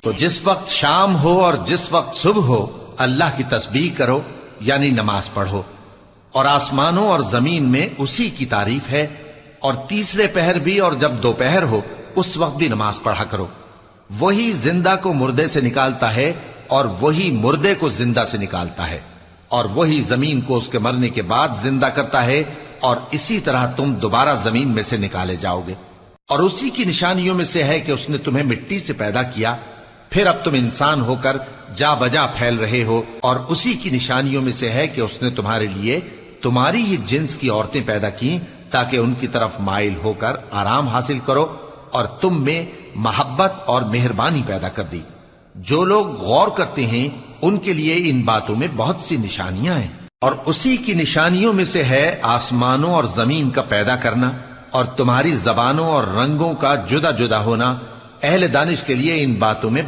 تو جس وقت شام ہو اور جس وقت صبح ہو اللہ کی تسبیح کرو یعنی نماز پڑھو، اور آسمانوں اور زمین میں اسی کی تعریف ہے، اور تیسرے پہر بھی اور جب دوپہر ہو اس وقت بھی نماز پڑھا کرو۔ وہی زندہ کو مردے سے نکالتا ہے اور وہی مردے کو زندہ سے نکالتا ہے، اور وہی زمین کو اس کے مرنے کے بعد زندہ کرتا ہے، اور اسی طرح تم دوبارہ زمین میں سے نکالے جاؤ گے۔ اور اسی کی نشانیوں میں سے ہے کہ اس نے تمہیں مٹی سے پیدا کیا، پھر اب تم انسان ہو کر جا بجا پھیل رہے ہو، اور اسی کی نشانیوں میں سے ہے کہ اس نے تمہارے لیے تمہاری ہی جنس کی عورتیں پیدا کی تاکہ ان کی طرف مائل ہو کر آرام حاصل کرو، اور تم میں محبت اور مہربانی پیدا کر دی۔ جو لوگ غور کرتے ہیں ان کے لیے ان باتوں میں بہت سی نشانیاں ہیں۔ اور اسی کی نشانیوں میں سے ہے آسمانوں اور زمین کا پیدا کرنا، اور تمہاری زبانوں اور رنگوں کا جدا جدا ہونا۔ اہل دانش کے لیے ان باتوں میں